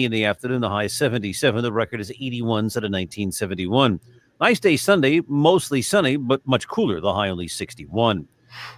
In the afternoon, the high 77. The record is 81 set of 1971. Nice day Sunday, mostly sunny, but much cooler. The high only 61.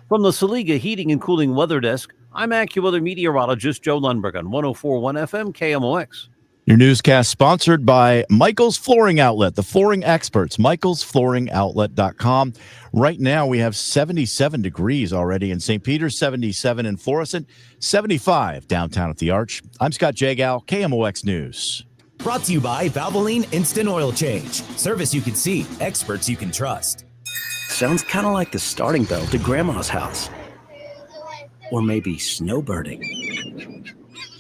From the Saliga Heating and Cooling Weather Desk, I'm AccuWeather meteorologist Joe Lundberg on 104.1 FM KMOX. Your newscast sponsored by Michael's Flooring Outlet, the flooring experts, michaelsflooringoutlet.com. Right now, we have 77 degrees already in St. Peter's, 77 in Florissant, 75 downtown at the Arch. I'm Scott Jagow, KMOX News. Brought to you by Valvoline Instant Oil Change. Service you can see, experts you can trust. Sounds kind of like the starting bell to Grandma's house. Or maybe snowbirding.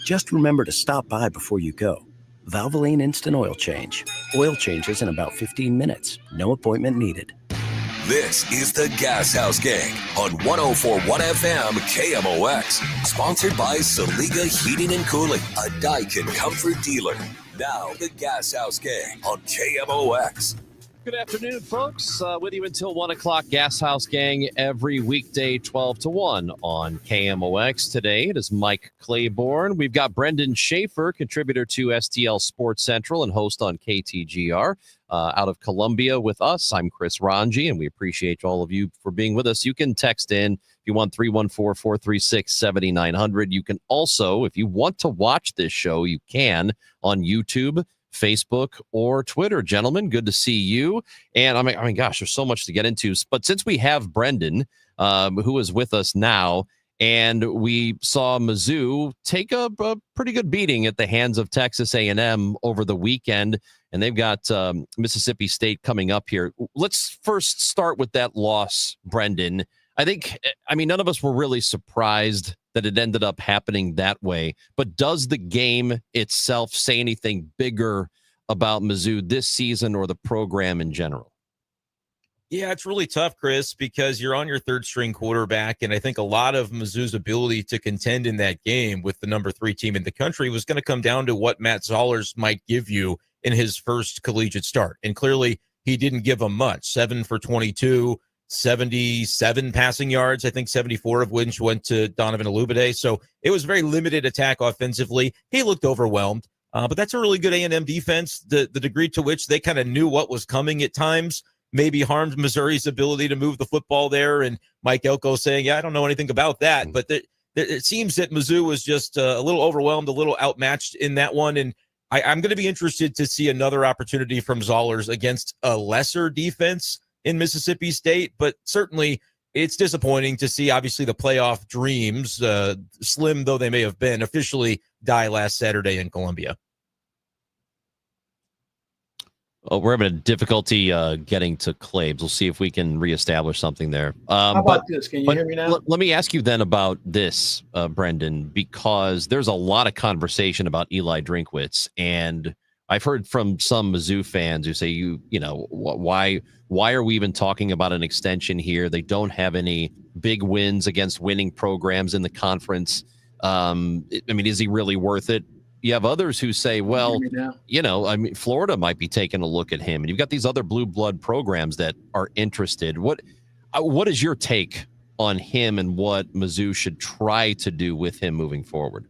Just remember to stop by before you go. Valvoline Instant Oil Change. Oil changes in about 15 minutes. No appointment needed. This is the Gashouse Gang on 104.1 FM KMOX. Sponsored by Saliga Heating and Cooling, a Daikin comfort dealer. Now the Gashouse Gang on KMOX. Good afternoon, folks. With you until 1 o'clock. Gashouse Gang every weekday, 12 to 1 on KMOX. Today, it is Mike Claiborne. We've got Brendan Schaefer, contributor to STL Sports Central and host on KTGR out of Columbia with us. I'm Chris Ranji, and we appreciate all of you for being with us. You can text in if you want 314-436-7900. You can also, if you want to watch this show, you can on YouTube, Facebook, or Twitter. Gentlemen, good to see you. And I mean, gosh, there's so much to get into. But since we have Brendan, who is with us now, and we saw Mizzou take a pretty good beating at the hands of Texas A&M over the weekend, and they've got Mississippi State coming up here. Let's first start with that loss, Brendan. I mean, none of us were really surprised that it ended up happening that way. But does the game itself say anything bigger about Mizzou this season or the program in general? Yeah, it's really tough, Chris, because you're on your third string quarterback. And I think a lot of Mizzou's ability to contend in that game with the number 3 team in the country was going to come down to what Matt Zollers might give you in his first collegiate start. And clearly he didn't give them much. 7 for 22. 77 passing yards, I think 74 of which went to Donovan Olubade. So it was very limited attack offensively. He looked overwhelmed, but that's a really good A&M defense. The degree to which they kind of knew what was coming at times maybe harmed Missouri's ability to move the football there. And Mike Elko saying, yeah, I don't know anything about that. But it seems that Mizzou was just a little overwhelmed, a little outmatched in that one. And I'm going to be interested to see another opportunity from Zollers against a lesser defense in Mississippi State, but certainly it's disappointing to see, obviously, the playoff dreams, slim though they may have been, officially die last Saturday in Columbia. Oh, we're having a difficulty getting to Claibs. We'll see if we can reestablish something there. How about this? Can you hear me now? Let me ask you then about this, Brendan, because there's a lot of conversation about Eli Drinkwitz, and I've heard from some Mizzou fans who say, you know, why are we even talking about an extension here? They don't have any big wins against winning programs in the conference. I mean, is he really worth it? You have others who say, well, you know, I mean, Florida might be taking a look at him, and you've got these other blue blood programs that are interested. What is your take on him and what Mizzou should try to do with him moving forward?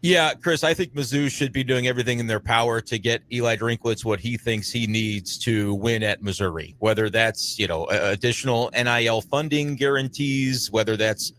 Yeah, Chris, I think Mizzou should be doing everything in their power to get Eli Drinkwitz what he thinks he needs to win at Missouri, whether that's, you know, additional NIL funding guarantees, whether that's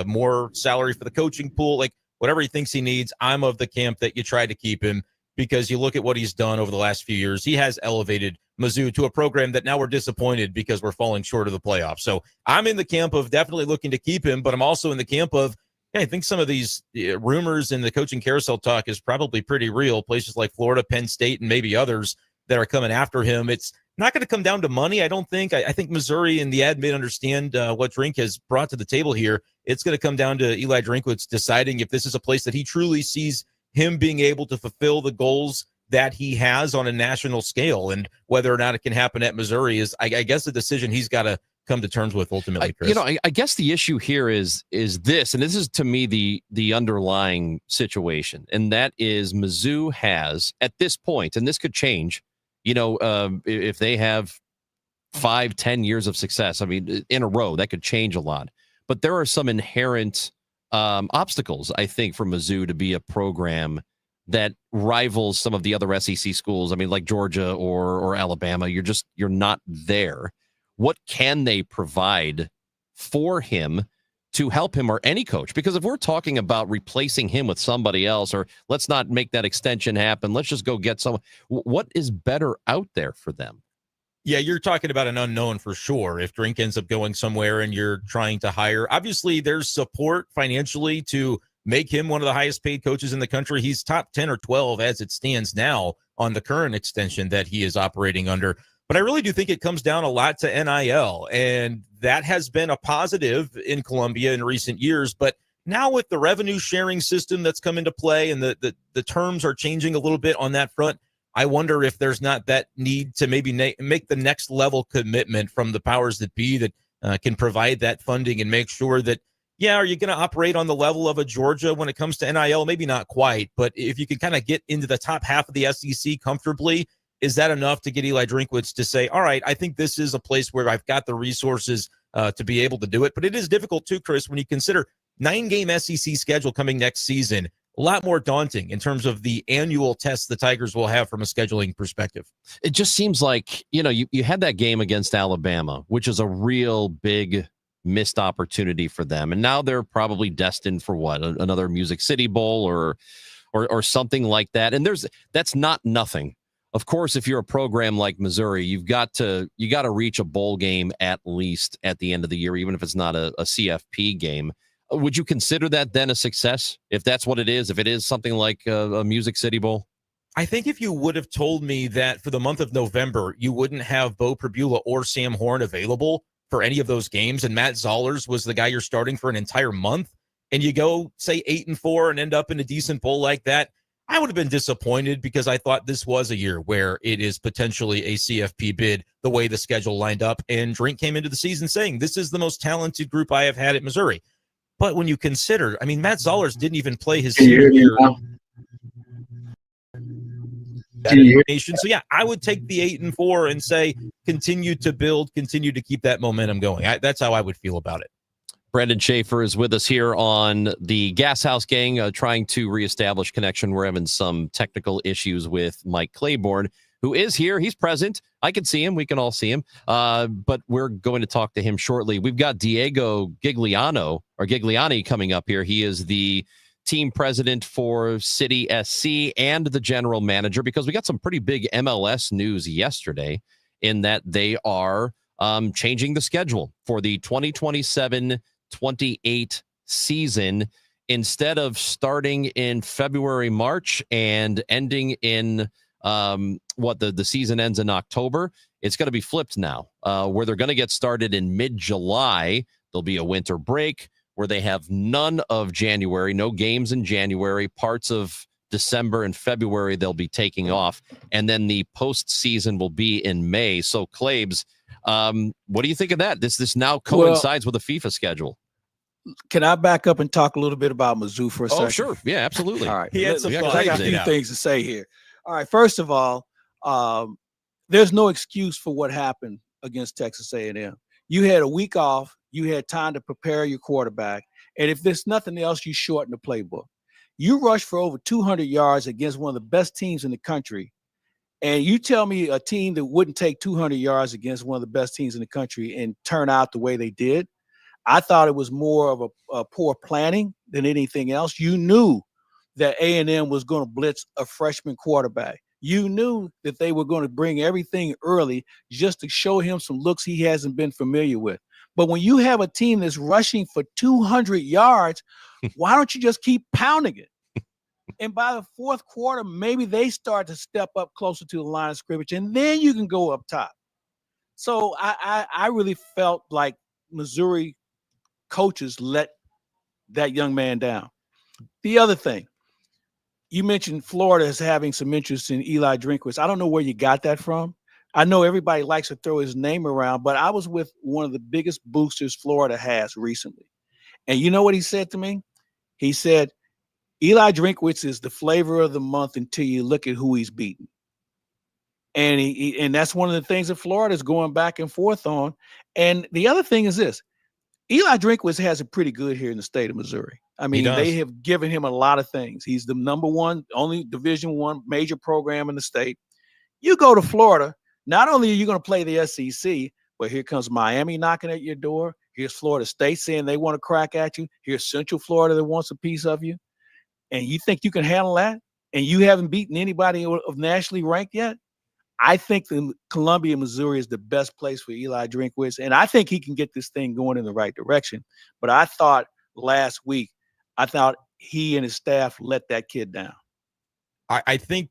more salary for the coaching pool, like whatever he thinks he needs. I'm of the camp that you try to keep him, because you look at what he's done over the last few years. He has elevated Mizzou to a program that now we're disappointed because we're falling short of the playoffs. So I'm in the camp of definitely looking to keep him, but I'm also in the camp of, I think some of these rumors in the coaching carousel talk is probably pretty real. Places like Florida, Penn State, and maybe others that are coming after him. It's not going to come down to money, I don't think. I think Missouri and the admin understand what Drink has brought to the table here. It's going to come down to Eli Drinkwitz deciding if this is a place that he truly sees him being able to fulfill the goals that he has on a national scale, and whether or not it can happen at Missouri is, I guess, a decision he's got to come to terms with ultimately, Chris. I guess the issue here is this, and this is to me the underlying situation, and that is Mizzou has at this point, and this could change, if they have 5-10 years of success, I mean, in a row, that could change a lot. But there are some inherent obstacles, I think, for Mizzou to be a program that rivals some of the other SEC schools. I mean, like Georgia or Alabama. You're not there. What can they provide for him to help him, or any coach? Because if we're talking about replacing him with somebody else, or let's not make that extension happen, let's just go get someone. What is better out there for them? Yeah, you're talking about an unknown for sure. If Drink ends up going somewhere and you're trying to hire, obviously there's support financially to make him one of the highest paid coaches in the country. He's top 10 or 12 as it stands now on the current extension that he is operating under. But I really do think it comes down a lot to NIL, and that has been a positive in Columbia in recent years. But now with the revenue sharing system that's come into play, and the terms are changing a little bit on that front, I wonder if there's not that need to maybe make the next level commitment from the powers that be that can provide that funding and make sure that, yeah, are you going to operate on the level of a Georgia when it comes to NIL? Maybe not quite, but if you can kind of get into the top half of the SEC comfortably, is that enough to get Eli Drinkwitz to say, all right, I think this is a place where I've got the resources to be able to do it? But it is difficult too, Chris, when you consider 9-game SEC schedule coming next season. A lot more daunting in terms of the annual tests the Tigers will have from a scheduling perspective. It just seems like, you had that game against Alabama, which is a real big missed opportunity for them. And now they're probably destined for another Music City Bowl or something like that. And that's not nothing. Of course, if you're a program like Missouri, you got to reach a bowl game at least at the end of the year, even if it's not a CFP game. Would you consider that then a success, if that's what it is, if it is something like a Music City Bowl? I think if you would have told me that for the month of November, you wouldn't have Bo Prabula or Sam Horn available for any of those games, and Matt Zollers was the guy you're starting for an entire month, and you go, say, 8-4 and end up in a decent bowl like that, I would have been disappointed, because I thought this was a year where it is potentially a CFP bid the way the schedule lined up. And Drink came into the season saying, this is the most talented group I have had at Missouri. But when you consider, I mean, Matt Zollers didn't even play his senior year. So, yeah, I would take the 8-4 and say, continue to build, continue to keep that momentum going. That's how I would feel about it. Brendan Schaefer is with us here on the Gashouse Gang, trying to reestablish connection. We're having some technical issues with Mike Claiborne, who is here. He's present. I can see him. We can all see him. But we're going to talk to him shortly. We've got Diego Gigliani coming up here. He is the team president for City SC and the general manager, because we got some pretty big MLS news yesterday in that they are changing the schedule for the 2027-28 season. Instead of starting in February, March and ending in the season ends in October, it's going to be flipped now, where they're going to get started in mid-July. There'll be a winter break where they have none of January, no games in January, parts of December and February they'll be taking off, and then the postseason will be in May. So, Claibs, what do you think of that? This now coincides with the FIFA schedule. Can I back up and talk a little bit about Mizzou for a second? Oh, sure. Yeah, absolutely. All right. He had some I got a few things to say here. All right. First of all, there's no excuse for what happened against Texas A&M. You had a week off. You had time to prepare your quarterback. And if there's nothing else, you shorten the playbook. You rushed for over 200 yards against one of the best teams in the country. And you tell me a team that wouldn't take 200 yards against one of the best teams in the country and turn out the way they did. I thought it was more of a poor planning than anything else. You knew that A&M was going to blitz a freshman quarterback. You knew that they were going to bring everything early just to show him some looks he hasn't been familiar with. But when you have a team that's rushing for 200 yards, why don't you just keep pounding it? And by the fourth quarter, maybe they start to step up closer to the line of scrimmage, and then you can go up top. So I really felt like Missouri coaches let that young man down. The other thing, you mentioned Florida is having some interest in Eli Drinkwitz. I don't know where you got that from. I know everybody likes to throw his name around, but I was with one of the biggest boosters Florida has recently. And you know what he said to me? He said, Eli Drinkwitz is the flavor of the month until you look at who he's beaten. And and that's one of the things that Florida is going back and forth on. And the other thing is this. Eli Drinkwitz has it pretty good here in the state of Missouri. I mean, does. they have given him a lot of things. He's the number one, only Division I major program in the state. You go to Florida, not only are you going to play the SEC, but here comes Miami knocking at your door. Here's Florida State saying they want to crack at you. Here's Central Florida that wants a piece of you. And you think you can handle that? And you haven't beaten anybody of nationally ranked yet? I think the Columbia, Missouri is the best place for Eli Drinkwitz. And I think he can get this thing going in the right direction. But I thought last week, he and his staff let that kid down. I think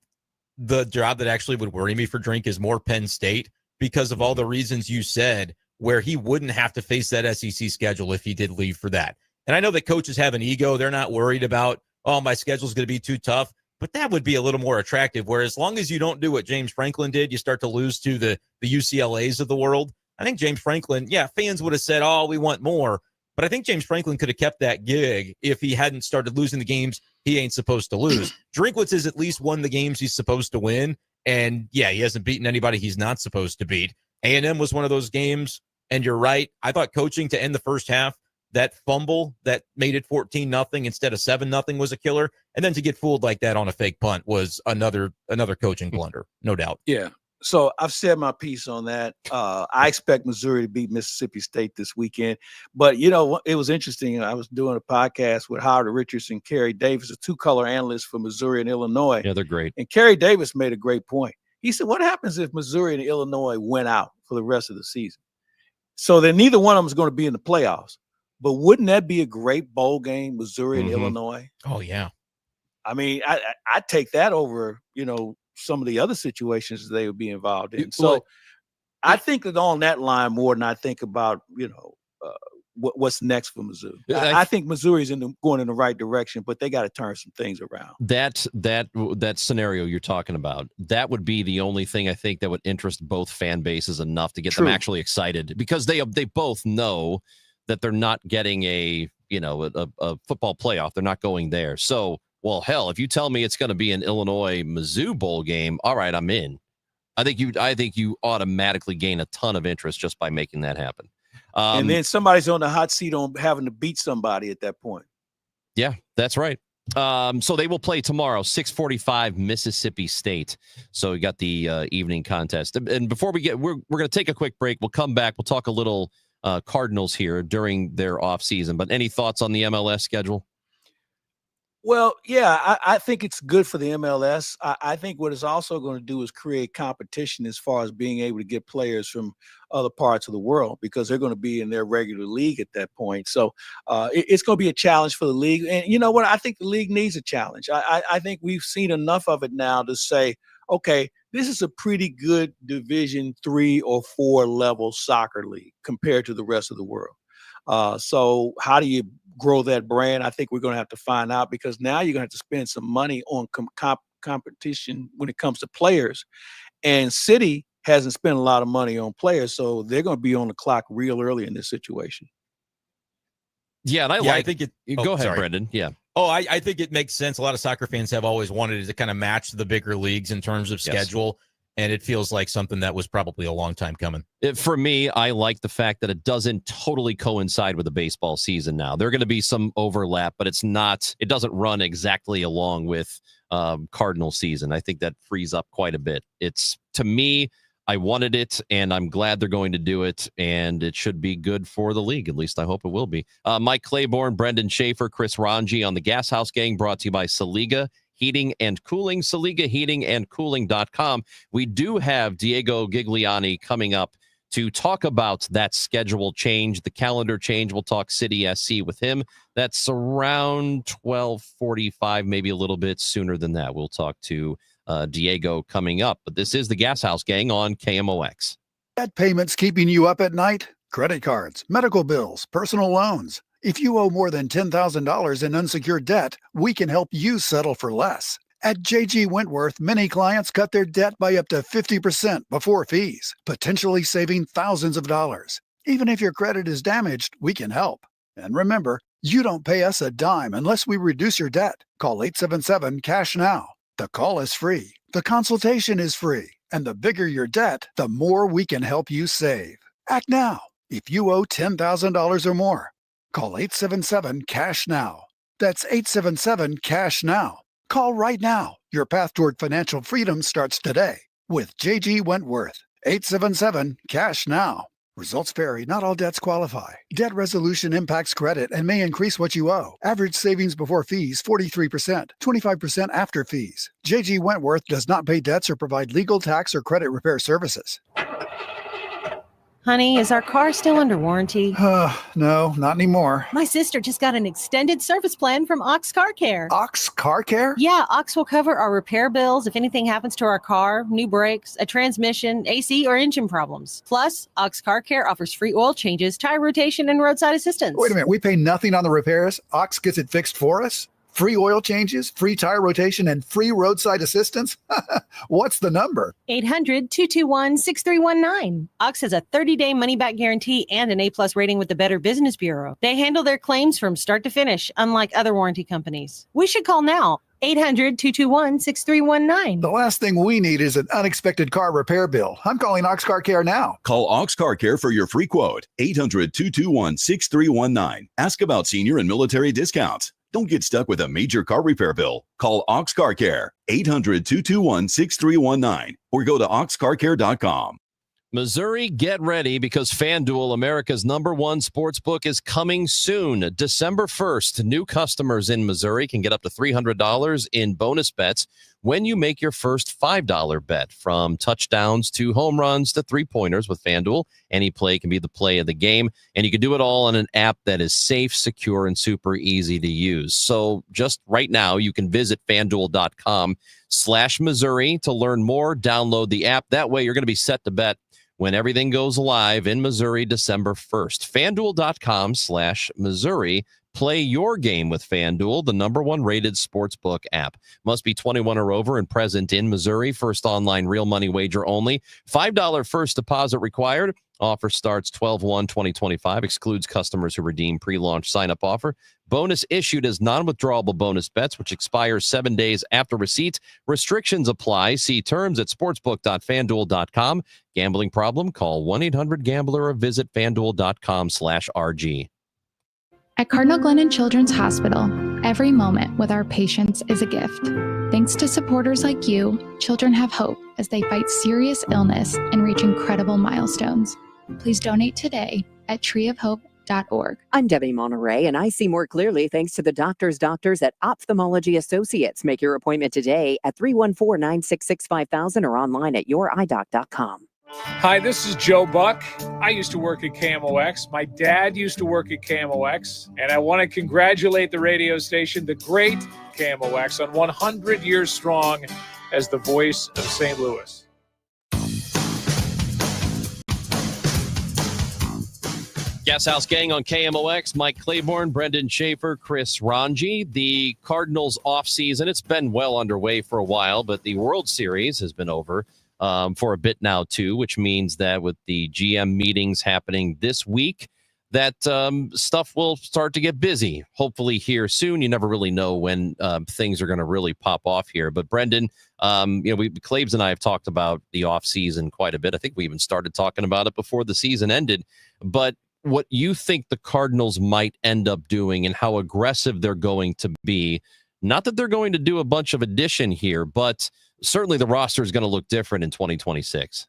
the job that actually would worry me for Drink is more Penn State because of all the reasons you said, where he wouldn't have to face that SEC schedule if he did leave for that. And I know that coaches have an ego. They're not worried about, oh, my schedule is going to be too tough. But that would be a little more attractive, where as long as you don't do what James Franklin did, you start to lose to the UCLAs of the world. I think James Franklin, fans would have said, oh, we want more. But I think James Franklin could have kept that gig if he hadn't started losing the games he ain't supposed to lose. Drinkwitz has at least won the games he's supposed to win. And, he hasn't beaten anybody he's not supposed to beat. A&M was one of those games, and you're right. I thought coaching to end the first half, that fumble that made it 14-0 instead of 7-0 was a killer. And then to get fooled like that on a fake punt was another coaching blunder, no doubt. Yeah. So I've said my piece on that. I expect Missouri to beat Mississippi State this weekend. But, it was interesting. I was doing a podcast with Howard Richardson, Kerry Davis, a two-color analyst for Missouri and Illinois. Yeah, they're great. And Kerry Davis made a great point. He said, what happens if Missouri and Illinois went out for the rest of the season? So then neither one of them is going to be in the playoffs. But wouldn't that be a great bowl game, Missouri and Illinois? Oh, yeah. I mean, I'd take that over, some of the other situations they would be involved in. So I think that on that line more than I think about, what's next for Missouri. I think Missouri's going in the right direction, but they got to turn some things around. That scenario you're talking about, that would be the only thing I think that would interest both fan bases enough to get them actually excited, because they both know that they're not getting a football playoff. They're not going there. So, well, hell, if you tell me it's going to be an Illinois-Mizzou bowl game, all right, I'm in. I think you automatically gain a ton of interest just by making that happen. And then somebody's on the hot seat on having to beat somebody at that point. Yeah, that's right. So they will play tomorrow, 6:45, Mississippi State. So we got the evening contest. And before we're going to take a quick break. We'll come back. We'll talk a little Cardinals here during their off season. But any thoughts on the MLS schedule? Well, yeah, I think it's good for the MLS. I think what it's also going to do is create competition as far as being able to get players from other parts of the world, because they're going to be in their regular league at that point. So it's going to be a challenge for the league. And you know what? I think the league needs a challenge. I think we've seen enough of it now to say, okay, this is a pretty good Division 3 or 4 level soccer league compared to the rest of the world. So how do you grow that brand? I think we're going to have to find out, because now you're going to have to spend some money on competition when it comes to players. And City hasn't spent a lot of money on players, so they're going to be on the clock real early in this situation. Yeah, and I think it. Go ahead, Brendan. Yeah. Oh, I think it makes sense. A lot of soccer fans have always wanted it to kind of match the bigger leagues in terms of schedule. And it feels like something that was probably a long time coming. For me, I like the fact that it doesn't totally coincide with the baseball season now. There are going to be some overlap, but it doesn't run exactly along with Cardinal season. I think that frees up quite a bit. To me, I wanted it, and I'm glad they're going to do it, and it should be good for the league. At least I hope it will be. Mike Claiborne, Brendan Schaefer, Chris Ranji on the Gashouse Gang, brought to you by Saliga Heating and Cooling, SaligaHeatingandCooling.com. We do have Diego Gigliani coming up to talk about that schedule change, the calendar change. We'll talk City SC with him. That's around 12:45, maybe a little bit sooner than that. We'll talk to Diego coming up. But this is the Gashouse Gang on KMOX. Debt payments keeping you up at night? Credit cards, medical bills, personal loans. If you owe more than $10,000 in unsecured debt, we can help you settle for less. At JG Wentworth, many clients cut their debt by up to 50% before fees, potentially saving thousands of dollars. Even if your credit is damaged, we can help. And remember, you don't pay us a dime unless we reduce your debt. Call 877-CASH-NOW. The call is free. The consultation is free. And the bigger your debt, the more we can help you save. Act now. if you owe $10,000 or more. Call 877-CASH-NOW. That's 877-CASH-NOW. Call right now. Your path toward financial freedom starts today with J.G. Wentworth. 877-CASH-NOW. Results vary. Not all debts qualify. Debt resolution impacts credit and may increase what you owe. Average savings before fees, 43%, 25% after fees. J.G. Wentworth does not pay debts or provide legal, tax, or credit repair services. Honey, is our car still under warranty? No, not anymore. My sister just got an extended service plan from Ox Car Care. Ox Car Care? Yeah, Ox will cover our repair bills if anything happens to our car, new brakes, a transmission, AC, or engine problems. Plus, Ox Car Care offers free oil changes, tire rotation, and roadside assistance. Wait a minute, we pay nothing on the repairs? Ox gets it fixed for us? Free oil changes, free tire rotation, and free roadside assistance? What's the number? 800-221-6319. Ox has a 30-day money-back guarantee and an A-plus rating with the Better Business Bureau. They handle their claims from start to finish, unlike other warranty companies. We should call now. 800-221-6319. The last thing we need is an unexpected car repair bill. I'm calling Ox Car Care now. Call Ox Car Care for your free quote. 800-221-6319. Ask about senior and military discounts. Don't get stuck with a major car repair bill. Call Ox Car Care, 800-221-6319, or go to oxcarcare.com. Missouri, get ready because FanDuel, America's #1 sportsbook, is coming soon. December 1st, new customers in Missouri can get up to $300 in bonus bets when you make your first $5 bet. From touchdowns to home runs to three-pointers with FanDuel, any play can be the play of the game, and you can do it all on an app that is safe, secure, and super easy to use. So just right now, you can visit FanDuel.com/Missouri to learn more. Download the app. That way, you're going to be set to bet when everything goes live in Missouri, December 1st. FanDuel.com/Missouri. Play your game with FanDuel, the #1 rated sportsbook app. Must be 21 or over and present in Missouri. First online real money wager only. $5 first deposit required. Offer starts 12/1/2025. Excludes customers who redeem pre-launch sign-up offer. Bonus issued as non-withdrawable bonus bets, which expires 7 days after receipt. Restrictions apply. See terms at sportsbook.fanduel.com. Gambling problem? Call 1-800-GAMBLER or visit fanduel.com/RG. At Cardinal Glennon Children's Hospital, every moment with our patients is a gift. Thanks to supporters like you, children have hope as they fight serious illness and reach incredible milestones. Please donate today at treeofhope.org. I'm Debbie Monterey, and I see more clearly thanks to the doctors at Ophthalmology Associates. Make your appointment today at 314-966-5000 or online at youridoc.com. Hi, this is Joe Buck. I used to work at KMOX. My dad used to work at KMOX. And I want to congratulate the radio station, the great KMOX, on 100 years strong as the voice of St. Louis. Gashouse Gang on KMOX. Mike Claiborne, Brendan Schaefer, Chris Ranji. The Cardinals offseason, it's been well underway for a while, but the World Series has been over for a bit now, too, which means that with the GM meetings happening this week, that stuff will start to get busy, hopefully here soon. You never really know when things are going to really pop off here. But Brendan, Claves and I have talked about the offseason quite a bit. I think we even started talking about it before the season ended. But what you think the Cardinals might end up doing and how aggressive they're going to be, not that they're going to do a bunch of addition here, but certainly the roster is going to look different in 2026.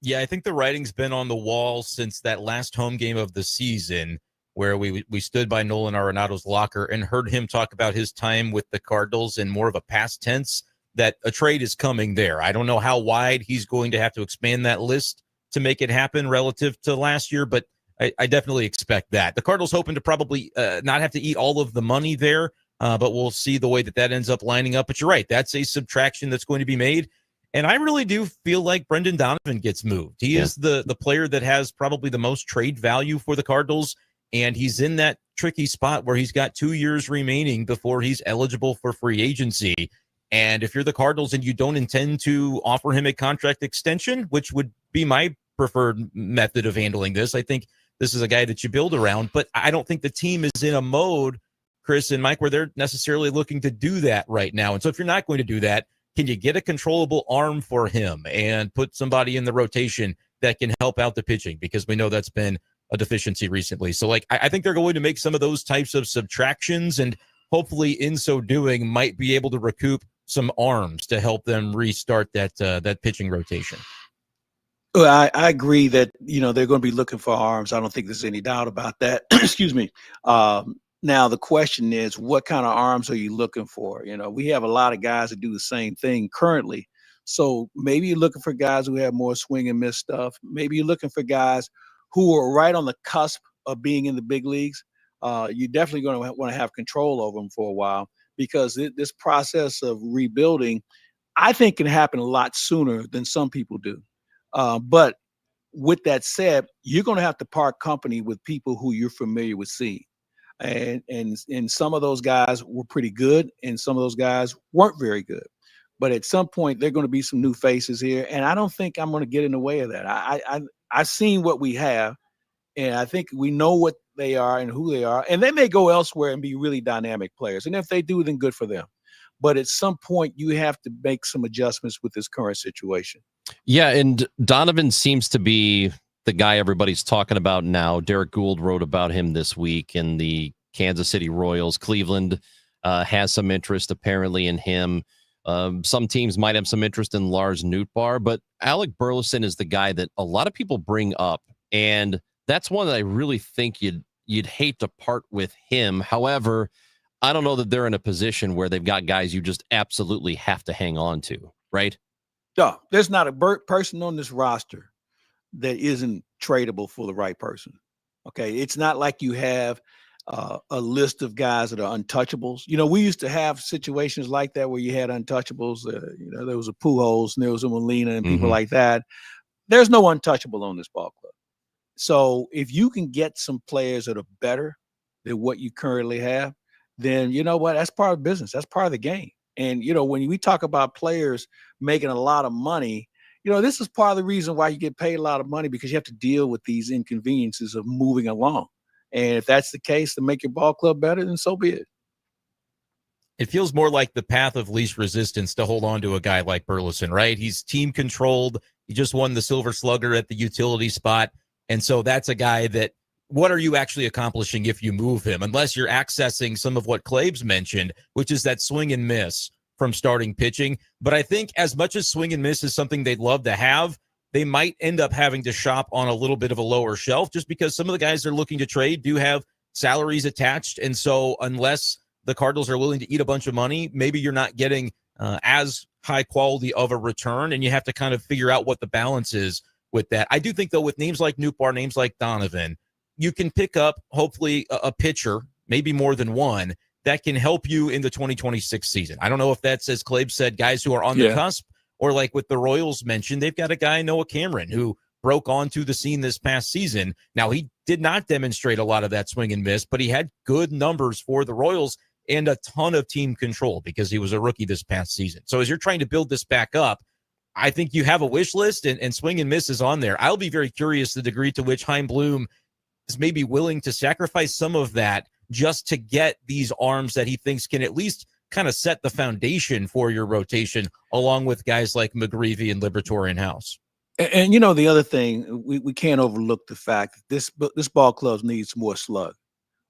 Yeah, I think the writing's been on the wall since that last home game of the season where we stood by Nolan Arenado's locker and heard him talk about his time with the Cardinals in more of a past tense, that a trade is coming there. I don't know how wide he's going to have to expand that list to make it happen relative to last year, but I definitely expect that. The Cardinals hoping to probably not have to eat all of the money there, but we'll see the way that ends up lining up. But you're right, that's a subtraction that's going to be made. And I really do feel like Brendan Donovan gets moved. He is the player that has probably the most trade value for the Cardinals, and he's in that tricky spot where he's got 2 years remaining before he's eligible for free agency. And if you're the Cardinals and you don't intend to offer him a contract extension, which would be my preferred method of handling this, I think this is a guy that you build around. But I don't think the team is in a mode, Chris and Mike, where they're necessarily looking to do that right now. And so if you're not going to do that, can you get a controllable arm for him and put somebody in the rotation that can help out the pitching? Because we know that's been a deficiency recently. So like I think they're going to make some of those types of subtractions, and hopefully in so doing might be able to recoup some arms to help them restart that pitching rotation. Well, I agree that, they're going to be looking for arms. I don't think there's any doubt about that. Excuse me. Now, the question is, what kind of arms are you looking for? We have a lot of guys that do the same thing currently. So maybe you're looking for guys who have more swing and miss stuff. Maybe you're looking for guys who are right on the cusp of being in the big leagues. You're definitely going to want to have control over them for a while, because this process of rebuilding, I think, can happen a lot sooner than some people do. But with that said, you're going to have to part company with people who you're familiar with seeing. And some of those guys were pretty good, and some of those guys weren't very good. But at some point, there are going to be some new faces here, and I don't think I'm going to get in the way of that. I've seen what we have, and I think we know what they are and who they are, and they may go elsewhere and be really dynamic players. And if they do, then good for them. But at some point, you have to make some adjustments with this current situation. Yeah, and Donovan seems to be the guy everybody's talking about now. Derek Gould wrote about him this week in the Kansas City Royals. Cleveland has some interest apparently in him. Some teams might have some interest in Lars Nootbaar, but Alec Burleson is the guy that a lot of people bring up, and that's one that I really think you'd hate to part with him. However, I don't know that they're in a position where they've got guys you just absolutely have to hang on to, right? No, there's not a person on this roster that isn't tradable for the right person. Okay, it's not like you have a list of guys that are untouchables. We used to have situations like that where you had untouchables. There was a Pujols and there was a Molina and people like that. There's no untouchable on this ball club. So if you can get some players that are better than what you currently have, then you know what? That's part of business. That's part of the game. And, when we talk about players making a lot of money, this is part of the reason why you get paid a lot of money, because you have to deal with these inconveniences of moving along. And if that's the case to make your ball club better, then so be it. It feels more like the path of least resistance to hold on to a guy like Burleson, right? He's team controlled. He just won the Silver Slugger at the utility spot. And so that's a guy that, what are you actually accomplishing if you move him? Unless you're accessing some of what Claves mentioned, which is that swing and miss from starting pitching. But I think as much as swing and miss is something they'd love to have, they might end up having to shop on a little bit of a lower shelf, just because some of the guys they're looking to trade do have salaries attached. And so unless the Cardinals are willing to eat a bunch of money, maybe you're not getting as high quality of a return, and you have to kind of figure out what the balance is with that. I do think, though, with names like Nootbaar, names like Donovan, you can pick up, hopefully, a pitcher, maybe more than one, that can help you in the 2026 season. I don't know if that's, as Clabe said, guys who are on the cusp, or like with the Royals mentioned, they've got a guy, Noah Cameron, who broke onto the scene this past season. Now, he did not demonstrate a lot of that swing and miss, but he had good numbers for the Royals and a ton of team control because he was a rookie this past season. So as you're trying to build this back up, I think you have a wish list, and swing and miss is on there. I'll be very curious the degree to which Chaim Bloom is maybe willing to sacrifice some of that just to get these arms that he thinks can at least kind of set the foundation for your rotation, along with guys like McGreevy and Liberatore in-house. And the other thing, we can't overlook the fact that this ball club needs more slug.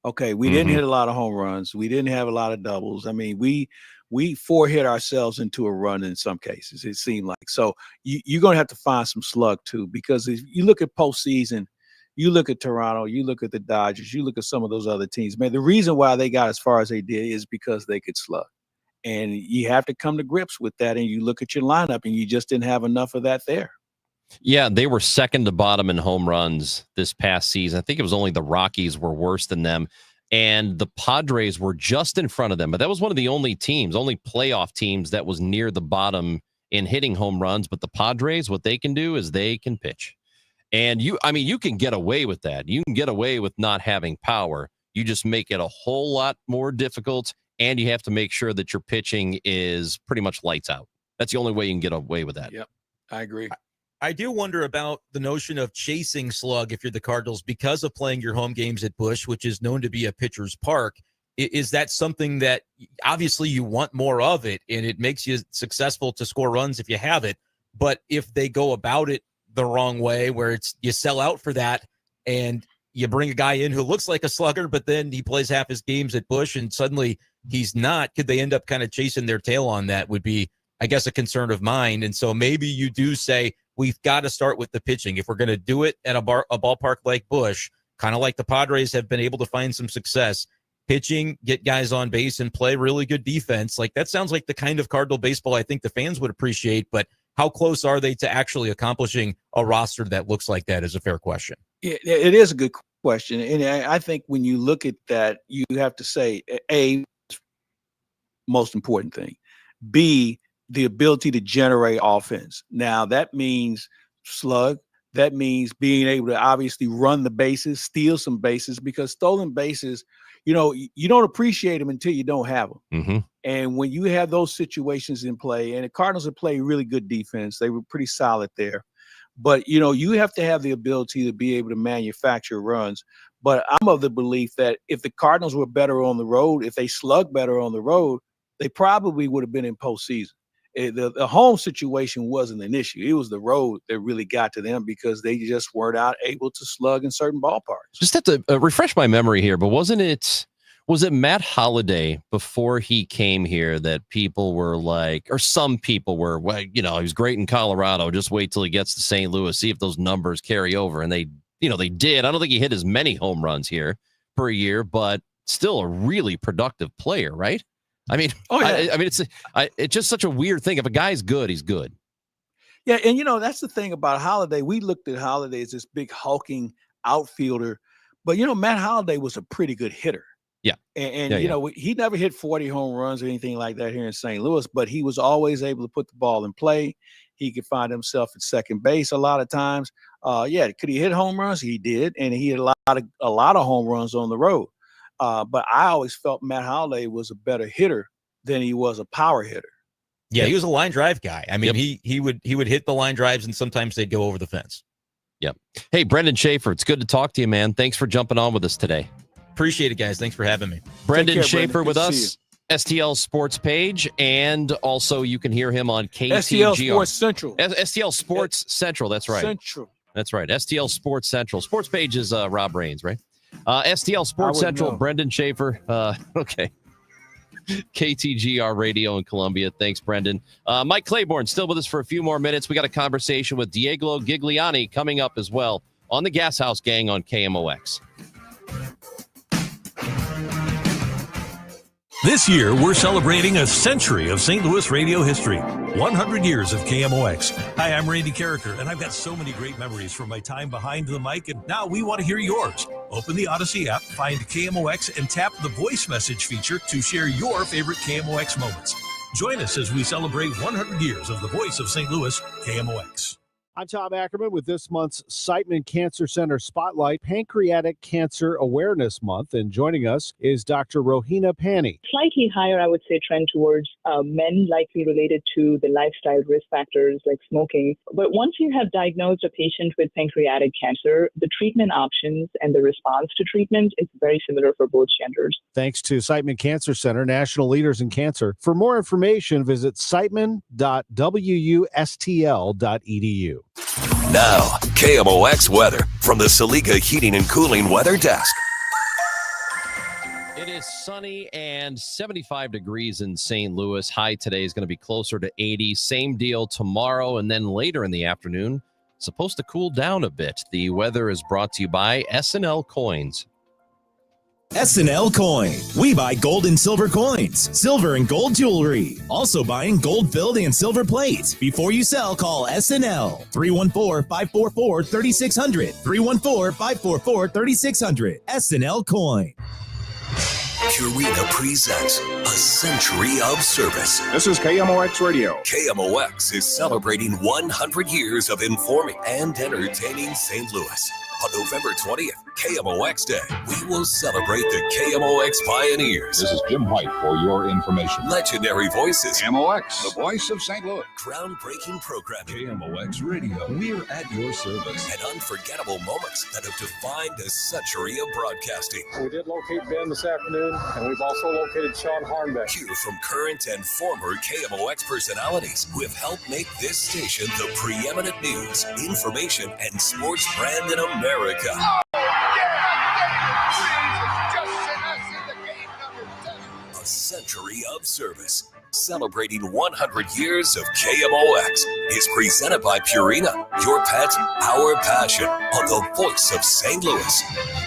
Okay, we didn't hit a lot of home runs. We didn't have a lot of doubles. I mean, we four-hit ourselves into a run in some cases, it seemed like. So you're going to have to find some slug, too, because if you look at postseason, you look at Toronto, you look at the Dodgers, you look at some of those other teams. Man, the reason why they got as far as they did is because they could slug. And you have to come to grips with that, and you look at your lineup, and you just didn't have enough of that there. Yeah, they were second to bottom in home runs this past season. I think it was only the Rockies were worse than them, and the Padres were just in front of them. But that was one of the only playoff teams that was near the bottom in hitting home runs. But the Padres, what they can do is they can pitch. And you can get away with that. You can get away with not having power. You just make it a whole lot more difficult, and you have to make sure that your pitching is pretty much lights out. That's the only way you can get away with that. Yep, I agree. I do wonder about the notion of chasing slug if you're the Cardinals because of playing your home games at Busch, which is known to be a pitcher's park. Is that something that obviously you want more of it, and it makes you successful to score runs if you have it? But if they go about it the wrong way, where it's you sell out for that, and you bring a guy in who looks like a slugger, but then he plays half his games at Busch and suddenly he's not. Could they end up kind of chasing their tail on that would be, I guess, a concern of mine. And so maybe you do say we've got to start with the pitching. If we're going to do it at a ballpark like Busch, kind of like the Padres have been able to find some success, pitching, get guys on base, and play really good defense. Like that sounds like the kind of Cardinal baseball I think the fans would appreciate, but how close are they to actually accomplishing a roster that looks like that is a fair question. It is a good question. And I think when you look at that, you have to say, A, most important thing, B, the ability to generate offense. Now, that means slug. That means being able to obviously run the bases, steal some bases, because stolen bases, you don't appreciate them until you don't have them. Mm-hmm. And when you have those situations in play, and the Cardinals have played really good defense, they were pretty solid there. But, you have to have the ability to be able to manufacture runs. But I'm of the belief that if the Cardinals were better on the road, if they slug better on the road, they probably would have been in postseason. The home situation wasn't an issue. It was the road that really got to them because they just weren't able to slug in certain ballparks. Just have to refresh my memory here, but was it Matt Holliday before he came here that people were like, or some people were, well, he was great in Colorado. Just wait till he gets to St. Louis, see if those numbers carry over. And they did. I don't think he hit as many home runs here per year, but still a really productive player, right? I mean, it's just such a weird thing. If a guy's good, he's good. Yeah, and that's the thing about Holliday. We looked at Holliday as this big hulking outfielder, but Matt Holliday was a pretty good hitter. Yeah. And he never hit 40 home runs or anything like that here in St. Louis, but he was always able to put the ball in play. He could find himself at second base a lot of times. Could he hit home runs? He did, and he had a lot of home runs on the road. But I always felt Matt Holliday was a better hitter than he was a power hitter. Yeah, he was a line drive guy. I mean, he would hit the line drives, and sometimes they'd go over the fence. Yep. Hey, Brendan Schaefer, it's good to talk to you, man. Thanks for jumping on with us today. Appreciate it, guys. Thanks for having me. Brendan Schaefer with us, STL Sports page, and also you can hear him on KTGR. STL Sports Central. STL Sports Central, that's right. Central. That's right. STL Sports Central. Sports page is Rob Raines, right? STL Sports Central, know. Brendan Schaefer. Okay. KTGR Radio in Columbia. Thanks, Brendan. Mike Claiborne still with us for a few more minutes. We got a conversation with Diego Gigliani coming up as well on the Gashouse Gang on KMOX. This year, we're celebrating a century of St. Louis radio history. 100 years of KMOX. Hi, I'm Randy Carricker, and I've got so many great memories from my time behind the mic, and now we want to hear yours. Open the Odyssey app, find KMOX, and tap the voice message feature to share your favorite KMOX moments. Join us as we celebrate 100 years of the voice of St. Louis, KMOX. I'm Tom Ackerman with this month's Siteman Cancer Center Spotlight, Pancreatic Cancer Awareness Month. And joining us is Dr. Rohina Pani. Slightly higher, I would say, trend towards men, likely related to the lifestyle risk factors like smoking. But once you have diagnosed a patient with pancreatic cancer, the treatment options and the response to treatment is very similar for both genders. Thanks to Siteman Cancer Center, national leaders in cancer. For more information, visit siteman.wustl.edu. Now, KMOX weather from the Saliga Heating and Cooling Weather Desk. It is sunny and 75 degrees in St. Louis. High today is going to be closer to 80. Same deal tomorrow, and then later in the afternoon, supposed to cool down a bit. The weather is brought to you by S&L Coins. S&L Coin. We buy gold and silver coins, silver and gold jewelry. Also buying gold-filled and silver plates. Before you sell, call S&L. 314-544-3600. 314-544-3600. S&L Coin. Purina presents A Century of Service. This is KMOX Radio. KMOX is celebrating 100 years of informing and entertaining St. Louis. On November 20th, KMOX Day, we will celebrate the KMOX pioneers. This is Jim White for your information. Legendary voices. KMOX, the voice of St. Louis. Groundbreaking programming. KMOX Radio, we're at your service. And unforgettable moments that have defined a century of broadcasting. We did locate Ben this afternoon, and we've also located Sean Harnbeck. Hear from current and former KMOX personalities who have helped make this station the preeminent news, information, and sports brand in America. Oh, yeah! century of service. Celebrating 100 years of KMOX is presented by Purina, your pet, our passion, on the voice of St. Louis.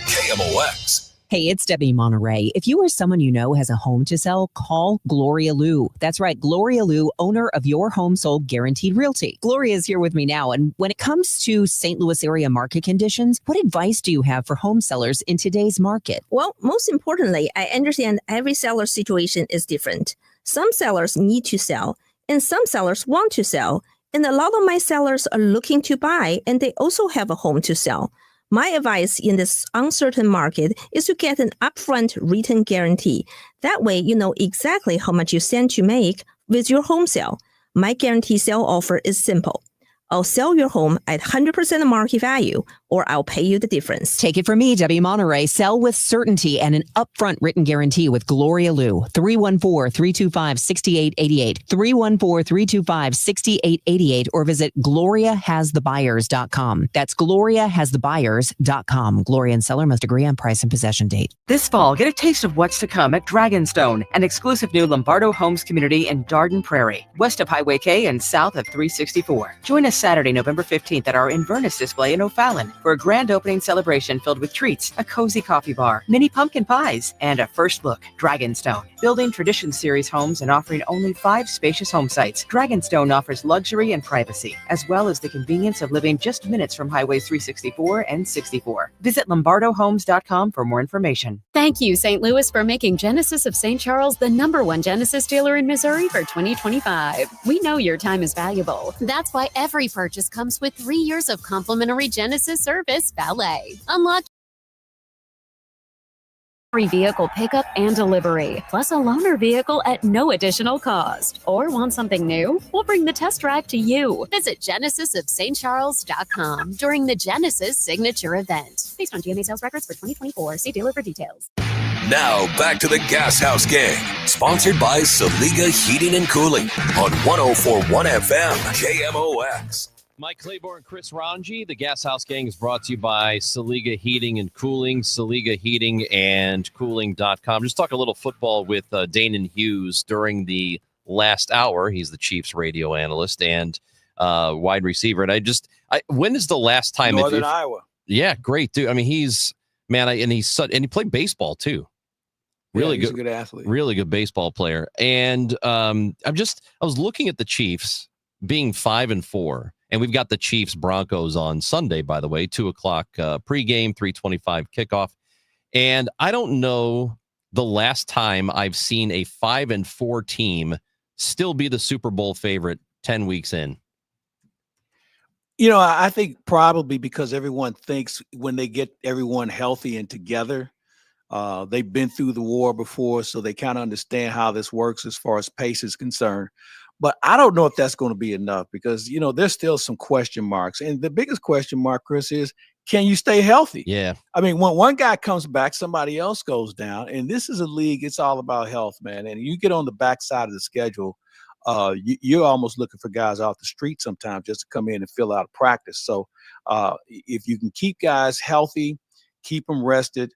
KMOX. Hey, it's Debbie Monterey. If you or someone you know has a home to sell, call Gloria Liu. That's right, Gloria Liu, owner of Your Home Sold Guaranteed Realty. Gloria is here with me now. And when it comes to St. Louis area market conditions, what advice do you have for home sellers in today's market? Well, most importantly, I understand every seller's situation is different. Some sellers need to sell, and some sellers want to sell. And a lot of my sellers are looking to buy, and they also have a home to sell. My advice in this uncertain market is to get an upfront written guarantee. That way, you know exactly how much you stand to make with your home sale. My guarantee sale offer is simple. I'll sell your home at 100% of market value, or I'll pay you the difference. Take it from me, Debbie Monterey. Sell with certainty and an upfront written guarantee with Gloria Liu. 314-325-6888. 314-325-6888, or visit GloriaHasTheBuyers.com. That's GloriaHasTheBuyers.com. Gloria and seller must agree on price and possession date. This fall, get a taste of what's to come at Dragonstone, an exclusive new Lombardo Homes community in Darden Prairie, west of Highway K and south of 364. Join us Saturday, November 15th at our Inverness display in O'Fallon for a grand opening celebration filled with treats, a cozy coffee bar, mini pumpkin pies, and a first look. Dragonstone, building Tradition Series homes and offering only 5 spacious home sites. Dragonstone offers luxury and privacy, as well as the convenience of living just minutes from Highways 364 and 64. Visit LombardoHomes.com for more information. Thank you, St. Louis, for making Genesis of St. Charles the #1 Genesis dealer in Missouri for 2025. We know your time is valuable. That's why every purchase comes with 3 years of complimentary Genesis service valet. Unlock free vehicle pickup and delivery, plus a loaner vehicle at no additional cost. Or want something new? We'll bring the test drive to you. Visit GenesisofStCharles.com during the Genesis Signature event. Based on GMA sales records for 2024. See dealer for details. Now back to the Gashouse Gang, sponsored by Saliga Heating and Cooling on 104.1 FM KMOX. Mike Claiborne, Chris Ranji. The Gashouse Gang is brought to you by Saliga Heating and Cooling, SaligaHeatingandCooling.com. Just talk a little football with Danon Hughes during the last hour. He's the Chiefs radio analyst and wide receiver. And when is the last time? Northern Iowa. Yeah, great dude. I mean, he played baseball too. Really he's good, a good athlete. Really good baseball player. And I was looking at the Chiefs being 5-4. And we've got the Chiefs Broncos on Sunday, by the way, 2:00 pregame, 3:25 kickoff. And I don't know the last time I've seen a 5-4 team still be the Super Bowl favorite 10 weeks in. You know, I think probably because everyone thinks when they get everyone healthy and together, they've been through the war before, so they kind of understand how this works as far as pace is concerned. But I don't know if that's going to be enough because, you know, there's still some question marks. And the biggest question mark, Chris, is can you stay healthy? Yeah. I mean, when one guy comes back, somebody else goes down. And this is a league, it's all about health, man. And you get on the backside of the schedule, you're almost looking for guys off the street sometimes just to come in and fill out a practice. So if you can keep guys healthy, keep them rested,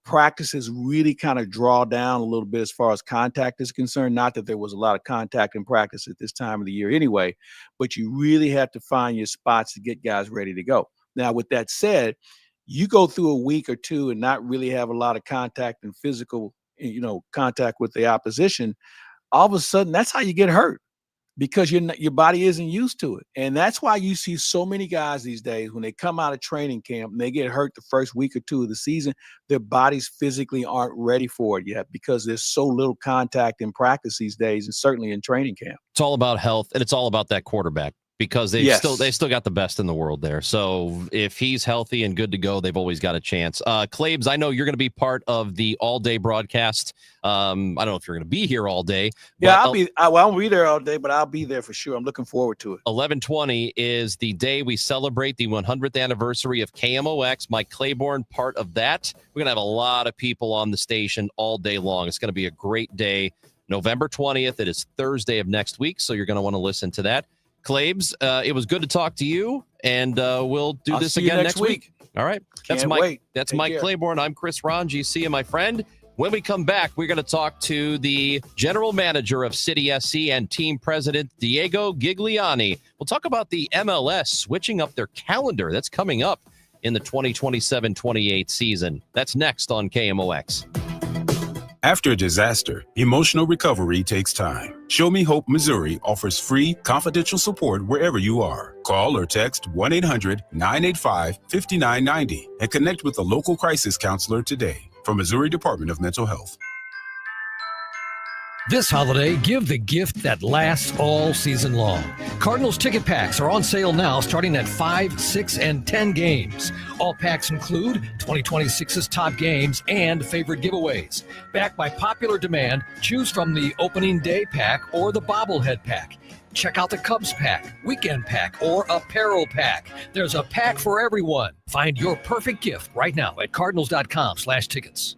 practices really kind of draw down a little bit as far as contact is concerned. Not that there was a lot of contact in practice at this time of the year anyway, but you really have to find your spots to get guys ready to go. Now, with that said, you go through a week or two and not really have a lot of contact and physical, contact with the opposition, all of a sudden that's how you get hurt. Because your body isn't used to it. And that's why you see so many guys these days, when they come out of training camp and they get hurt the first week or two of the season, their bodies physically aren't ready for it yet because there's so little contact in practice these days, and certainly in training camp. It's all about health, and it's all about that quarterback because they still got the best in the world there. So if he's healthy and good to go, they've always got a chance. Claibs, I know you're going to be part of the all-day broadcast. I don't know if you're going to be here all day. Yeah, I won't be there all day, but I'll be there for sure. I'm looking forward to it. 11:20 is the day we celebrate the 100th anniversary of KMOX. Mike Claiborne, part of that. We're going to have a lot of people on the station all day long. It's going to be a great day. November 20th. It is Thursday of next week, so you're going to want to listen to that. Claibs, it was good to talk to you, and we'll do this again next week. All right. That's Mike. That's Mike Claiborne. I'm Chris Ranji. See you, my friend. When we come back, we're going to talk to the general manager of City SC and team president Diego Gigliani. We'll talk about the MLS switching up their calendar. That's coming up in the 2027-28 season. That's next on KMOX. After a disaster, emotional recovery takes time. Show Me Hope Missouri offers free, confidential support wherever you are. Call or text 1-800-985-5990 and connect with a local crisis counselor today. From Missouri Department of Mental Health. This holiday, give the gift that lasts all season long. Cardinals ticket packs are on sale now, starting at 5, 6, and 10 games. All packs include 2026's top games and favorite giveaways. Backed by popular demand, choose from the opening day pack or the bobblehead pack. Check out the Cubs pack, weekend pack, or apparel pack. There's a pack for everyone. Find your perfect gift right now at cardinals.com/tickets.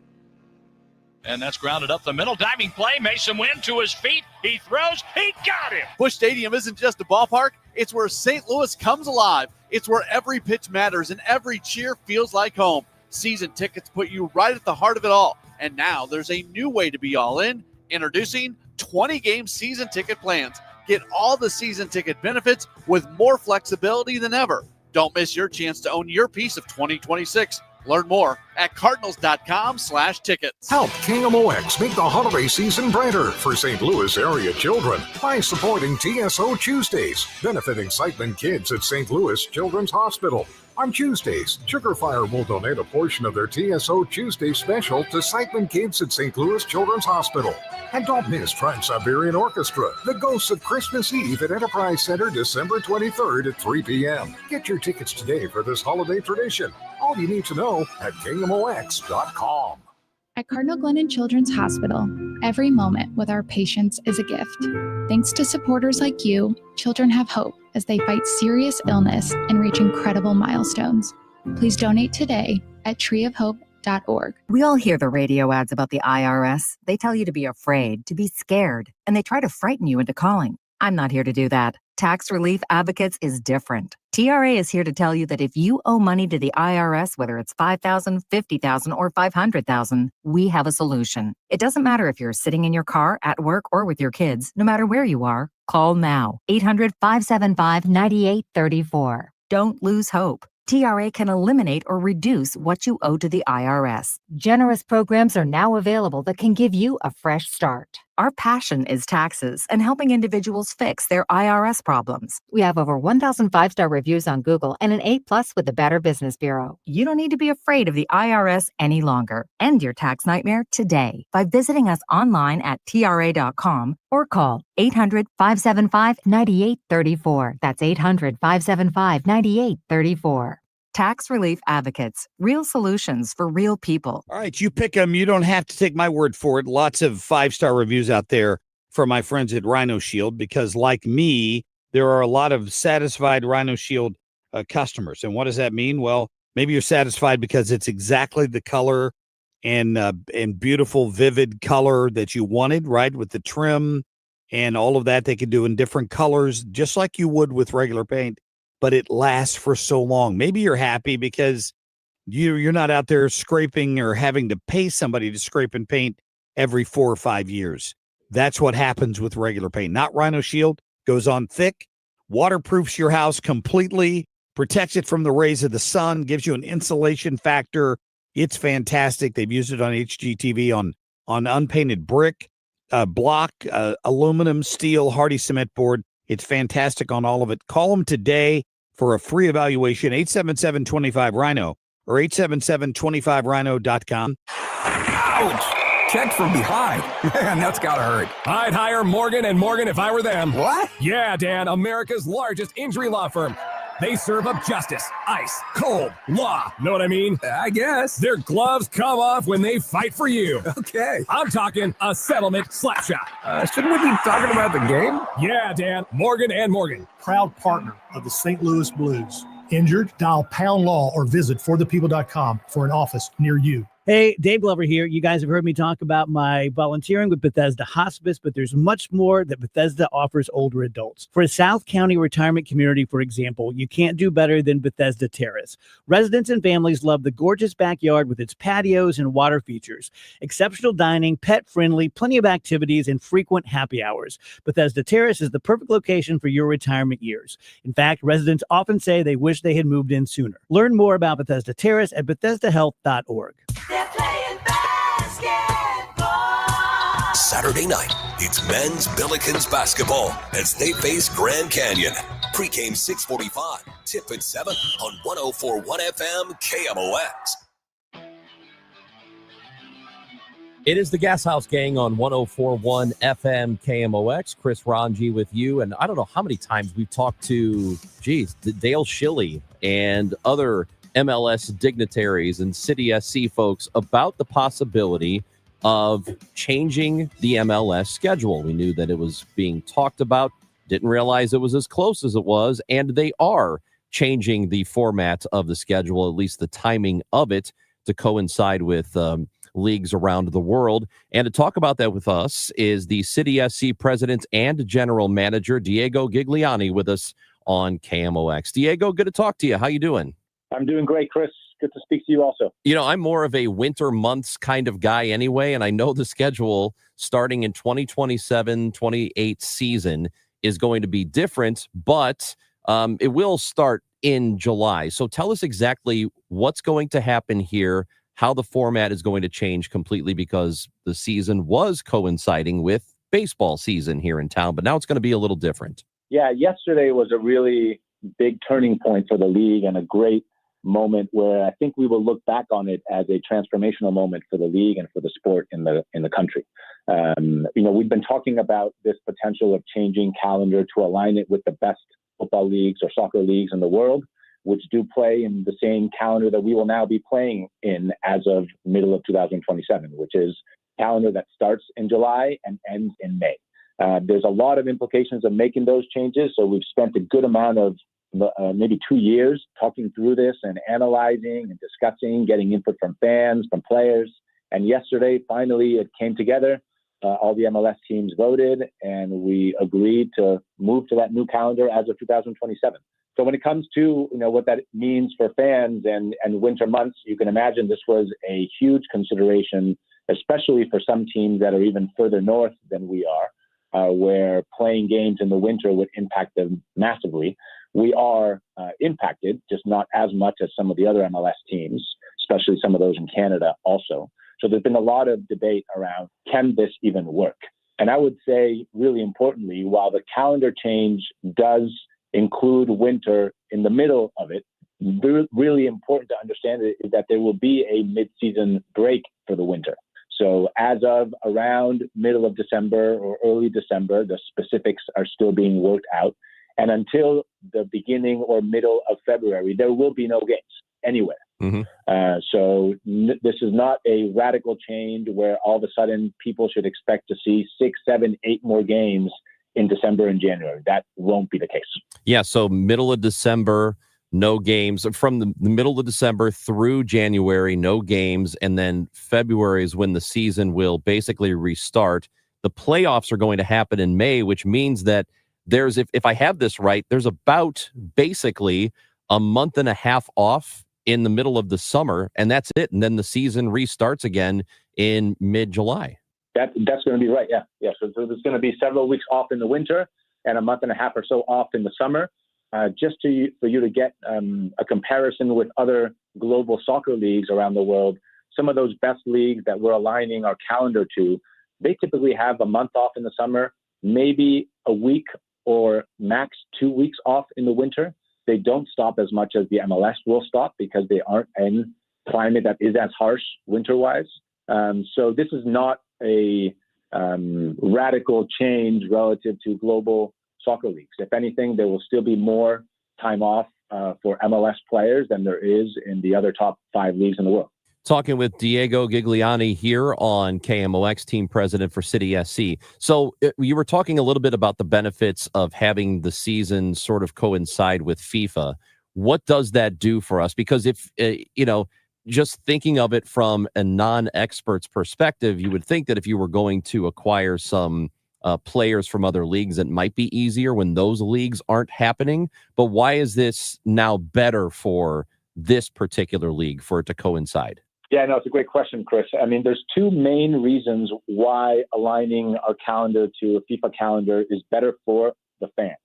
And that's grounded up the middle. Diving play. Mason Wynn to his feet. He throws. He got him. Busch Stadium isn't just a ballpark. It's where St. Louis comes alive. It's where every pitch matters and every cheer feels like home. Season tickets put you right at the heart of it all. And now there's a new way to be all in. Introducing 20-game season ticket plans. Get all the season ticket benefits with more flexibility than ever. Don't miss your chance to own your piece of 2026. Learn more at cardinals.com/tickets. Help KMOX make the holiday season brighter for St. Louis area children by supporting TSO Tuesdays, benefiting Sightman kids at St. Louis Children's Hospital. On Tuesdays, Sugar Fire will donate a portion of their TSO Tuesday special to Sightman kids at St. Louis Children's Hospital. And don't miss Trans-Siberian Orchestra, The Ghosts of Christmas Eve at Enterprise Center, December 23rd at 3 p.m. Get your tickets today for this holiday tradition. All you need to know at KMOX.com. At Cardinal Glennon Children's Hospital, every moment with our patients is a gift. Thanks to supporters like you, children have hope as they fight serious illness and reach incredible milestones. Please donate today at treeofhope.org. We all hear the radio ads about the IRS. They tell you to be afraid, to be scared, and they try to frighten you into calling. I'm not here to do that. Tax Relief Advocates is different. TRA is here to tell you that if you owe money to the IRS, whether it's $5,000, $50,000, or $500,000, we have a solution. It doesn't matter if you're sitting in your car, at work, or with your kids. No matter where you are, call now. 800-575-9834. Don't lose hope. TRA can eliminate or reduce what you owe to the IRS. Generous programs are now available that can give you a fresh start. Our passion is taxes and helping individuals fix their IRS problems. We have over 1,000 5-star reviews on Google and an A+ with the Better Business Bureau. You don't need to be afraid of the IRS any longer. End your tax nightmare today by visiting us online at TRA.com or call 800-575-9834. That's 800-575-9834. Tax Relief Advocates, real solutions for real people. All right, you pick them. You don't have to take my word for it. Lots of 5-star reviews out there from my friends at Rhino Shield because, like me, there are a lot of satisfied Rhino Shield customers. And what does that mean? Well, maybe you're satisfied because it's exactly the color and beautiful, vivid color that you wanted, right, with the trim and all of that. They can do in different colors, just like you would with regular paint. But it lasts for so long. Maybe you're happy because you're not out there scraping or having to pay somebody to scrape and paint every 4 or 5 years. That's what happens with regular paint. Not Rhino Shield. Goes on thick, waterproofs your house completely, protects it from the rays of the sun, gives you an insulation factor. It's fantastic. They've used it on HGTV on unpainted brick, block, aluminum, steel, hardy cement board. It's fantastic on all of it. Call them today for a free evaluation, 877-25-RHINO or 877-25rhino.com. Ouch! Checked from behind. Man, that's gotta hurt. I'd hire Morgan & Morgan if I were them. What? Yeah, Dan, America's largest injury law firm. They serve up justice, ice, cold, law. Know what I mean? I guess. Their gloves come off when they fight for you. Okay. I'm talking a settlement slap shot. Shouldn't we be talking about the game? Yeah, Dan, Morgan & Morgan. Proud partner of the St. Louis Blues. Injured? Dial #law or visit forthepeople.com for an office near you. Hey, Dave Glover here. You guys have heard me talk about my volunteering with Bethesda Hospice, but there's much more that Bethesda offers older adults. For a South County retirement community, for example, you can't do better than Bethesda Terrace. Residents and families love the gorgeous backyard with its patios and water features, exceptional dining, pet-friendly, plenty of activities, and frequent happy hours. Bethesda Terrace is the perfect location for your retirement years. In fact, residents often say they wish they had moved in sooner. Learn more about Bethesda Terrace at BethesdaHealth.org. Saturday night, it's men's Billikens basketball as they face Grand Canyon. Pre-game 6:45, tip at 7 on 104.1 FM KMOX. It is the Gashouse Gang on 104.1 FM KMOX. Chris Ranji with you. And I don't know how many times we've talked to, Dale Schilly and other MLS dignitaries and City SC folks about the possibility of changing the MLS schedule. We knew that it was being talked about, didn't realize it was as close as it was, and they are changing the format of the schedule, at least the timing of it, to coincide with leagues around the world. And to talk about that with us is the City SC president and general manager, Diego Gigliani, with us on KMOX. Diego, good to talk to you. How you doing? I'm doing great, Chris. Good to speak to you also. You know, I'm more of a winter months kind of guy anyway, and I know the schedule starting in 2027-28 season is going to be different, but it will start in July. So tell us exactly what's going to happen here, how the format is going to change completely, because the season was coinciding with baseball season here in town, but now it's going to be a little different. Yeah, yesterday was a really big turning point for the league and a great moment where I think we will look back on it as a transformational moment for the league and for the sport in the country. We've been talking about this potential of changing calendar to align it with the best football leagues or soccer leagues in the world, which do play in the same calendar that we will now be playing in as of middle of 2027, which is calendar that starts in July and ends in May. There's a lot of implications of making those changes. So we've spent a good amount of maybe 2 years talking through this and analyzing and discussing, getting input from fans, from players. And yesterday, finally, it came together. All the MLS teams voted, and we agreed to move to that new calendar as of 2027. So when it comes to what that means for fans and winter months, you can imagine this was a huge consideration, especially for some teams that are even further north than we are, where playing games in the winter would impact them massively. We are impacted, just not as much as some of the other MLS teams, especially some of those in Canada also. So there's been a lot of debate around, can this even work? And I would say, really importantly, while the calendar change does include winter in the middle of it, really important to understand is that there will be a mid-season break for the winter. So as of around middle of December or early December, the specifics are still being worked out. And until the beginning or middle of February, there will be no games anywhere. Mm-hmm. So this is not a radical change where all of a sudden people should expect to see 6, 7, 8 more games in December and January. That won't be the case. Yeah, so middle of December, no games. From the middle of December through January, no games. And then February is when the season will basically restart. The playoffs are going to happen in May, which means that there's, if I have this right, there's about basically a month and a half off in the middle of the summer, and that's it. And then the season restarts again in mid-July. That's going to be right. Yeah. So there's going to be several weeks off in the winter and a month and a half or so off in the summer. Just for you to get a comparison with other global soccer leagues around the world, some of those best leagues that we're aligning our calendar to, they typically have a month off in the summer, maybe a week or max 2 weeks off in the winter. They don't stop as much as the MLS will stop because they aren't in climate that is as harsh winter-wise. So this is not a radical change relative to global soccer leagues. If anything, there will still be more time off for MLS players than there is in the other top 5 leagues in the world. Talking with Diego Gigliani here on KMOX, team president for City SC. So you were talking a little bit about the benefits of having the season sort of coincide with FIFA. What does that do for us? Because if, just thinking of it from a non-expert's perspective, you would think that if you were going to acquire some players from other leagues, it might be easier when those leagues aren't happening. But why is this now better for this particular league for it to coincide? Yeah, no, it's a great question, Chris. I mean, there's two main reasons why aligning our calendar to a FIFA calendar is better for the fans.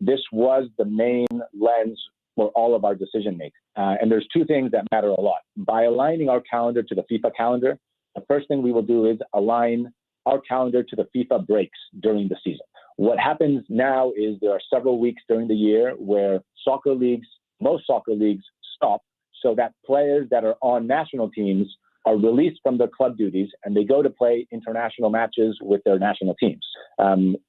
This was the main lens for all of our decision making. And there's two things that matter a lot. By aligning our calendar to the FIFA calendar, the first thing we will do is align our calendar to the FIFA breaks during the season. What happens now is there are several weeks during the year where most soccer leagues stop, so that players that are on national teams are released from their club duties and they go to play international matches with their national teams.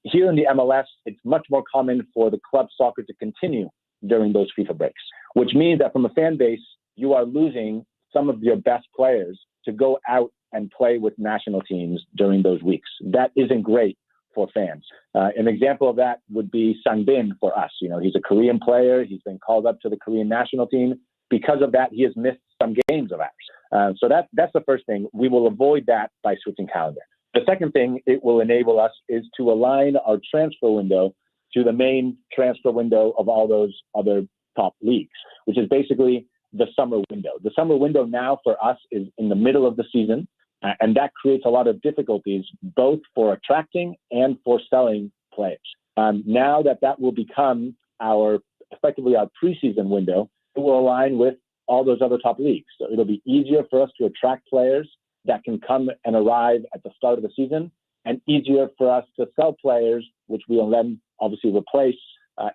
Here in the MLS, it's much more common for the club soccer to continue during those FIFA breaks, which means that from a fan base, you are losing some of your best players to go out and play with national teams during those weeks. That isn't great for fans. An example of that would be Sangbin for us. He's a Korean player. He's been called up to the Korean national team. Because of that, he has missed some games of ours. So that's the first thing. We will avoid that by switching calendar. The second thing it will enable us is to align our transfer window to the main transfer window of all those other top leagues, which is basically the summer window. The summer window now for us is in the middle of the season, and that creates a lot of difficulties both for attracting and for selling players. Now that will become effectively our preseason window, it will align with all those other top leagues. So it'll be easier for us to attract players that can come and arrive at the start of the season, and easier for us to sell players, which we will then obviously replace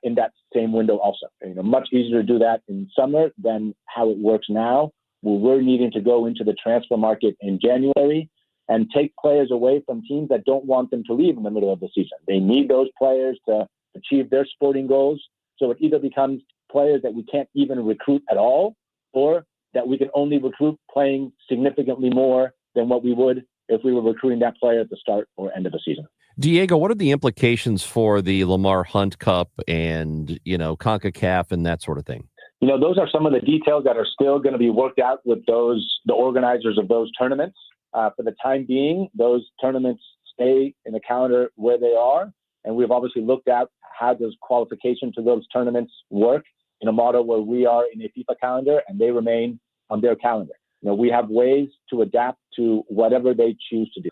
in that same window also. Much easier to do that in summer than how it works now, where we're needing to go into the transfer market in January and take players away from teams that don't want them to leave in the middle of the season. They need those players to achieve their sporting goals. So it either becomes players that we can't even recruit at all, or that we can only recruit playing significantly more than what we would if we were recruiting that player at the start or end of the season. Diego, what are the implications for the Lamar Hunt Cup and, CONCACAF and that sort of thing? Those are some of the details that are still going to be worked out with the organizers of those tournaments. For the time being, those tournaments stay in the calendar where they are. And we've obviously looked at how does qualification to those tournaments work in a model where we are in a FIFA calendar and they remain on their calendar. We have ways to adapt to whatever they choose to do.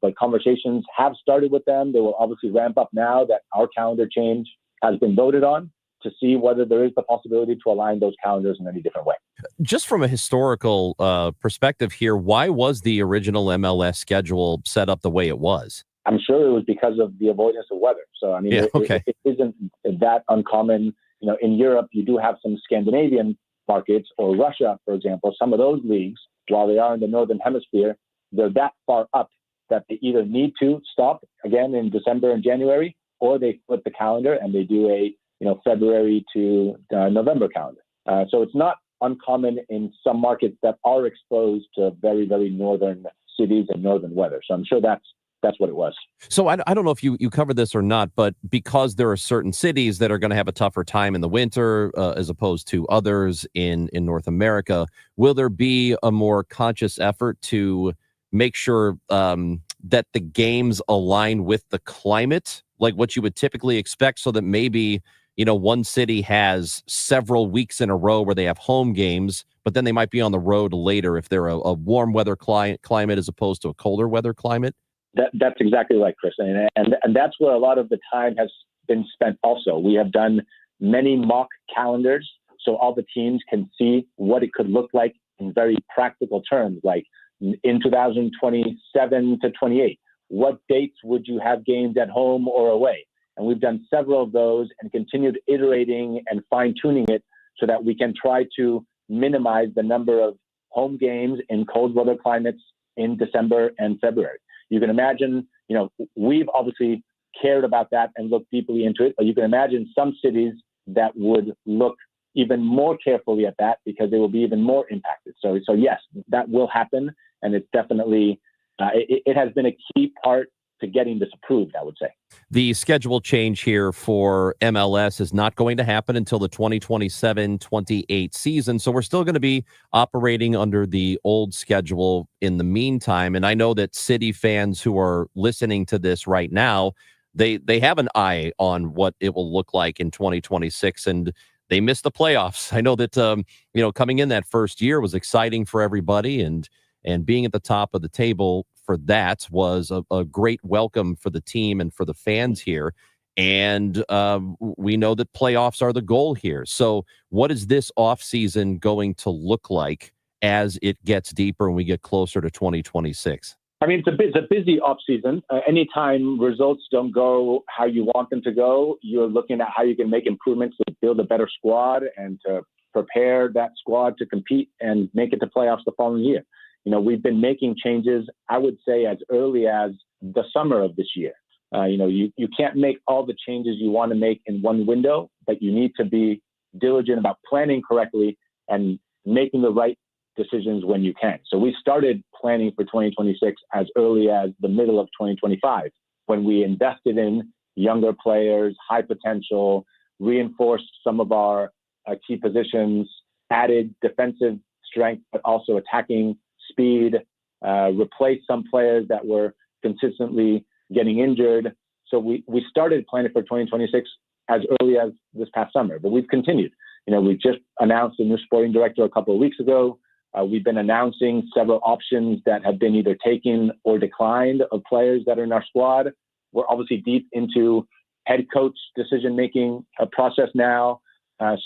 But conversations have started with them. They will obviously ramp up now that our calendar change has been voted on, to see whether there is the possibility to align those calendars in any different way. Just from a historical perspective here, why was the original MLS schedule set up the way it was? I'm sure it was because of the avoidance of weather. So, it isn't that uncommon. In Europe, you do have some Scandinavian markets, or Russia, for example. Some of those leagues, while they are in the Northern Hemisphere, they're that far up that they either need to stop again in December and January, or they flip the calendar and they do a February to November calendar. So it's not uncommon in some markets that are exposed to very, very northern cities and northern weather. So I'm sure that's what it was. So I don't know if you covered this or not, but because there are certain cities that are going to have a tougher time in the winter as opposed to others in North America, will there be a more conscious effort to make sure that the games align with the climate, like what you would typically expect, so that maybe, one city has several weeks in a row where they have home games, but then they might be on the road later if they're a warm weather climate as opposed to a colder weather climate? That's exactly right, Chris. And that's where a lot of the time has been spent also. We have done many mock calendars so all the teams can see what it could look like in very practical terms, like in 2027 to 28. What dates would you have games at home or away? And we've done several of those and continued iterating and fine-tuning it so that we can try to minimize the number of home games in cold weather climates in December and February. You can imagine, we've obviously cared about that and looked deeply into it, but you can imagine some cities that would look even more carefully at that because they will be even more impacted. So yes, that will happen. And it's definitely, it has been a key part getting this approved, I would say. The schedule change here for MLS is not going to happen until the 2027-28 season. So we're still going to be operating under the old schedule in the meantime. And I know that City fans who are listening to this right now, they have an eye on what it will look like in 2026, and they missed the playoffs. I know that, coming in that first year was exciting for everybody, and being at the top of the table for that was a great welcome for the team and for the fans here. And we know that playoffs are the goal here. So what is this offseason going to look like as it gets deeper and we get closer to 2026? I mean, it's a busy offseason. Anytime results don't go how you want them to go, you're looking at how you can make improvements to build a better squad and to prepare that squad to compete and make it to playoffs the following year. We've been making changes, I would say, as early as the summer of this year. You can't make all the changes you want to make in one window, but you need to be diligent about planning correctly and making the right decisions when you can. So we started planning for 2026 as early as the middle of 2025, when we invested in younger players, high potential, reinforced some of our key positions, added defensive strength, but also attacking speed, replaced some players that were consistently getting injured. So we started planning for 2026 as early as this past summer, but we've continued. We just announced a new sporting director a couple of weeks ago. We've been announcing several options that have been either taken or declined of players that are in our squad. We're obviously deep into head coach decision-making process now.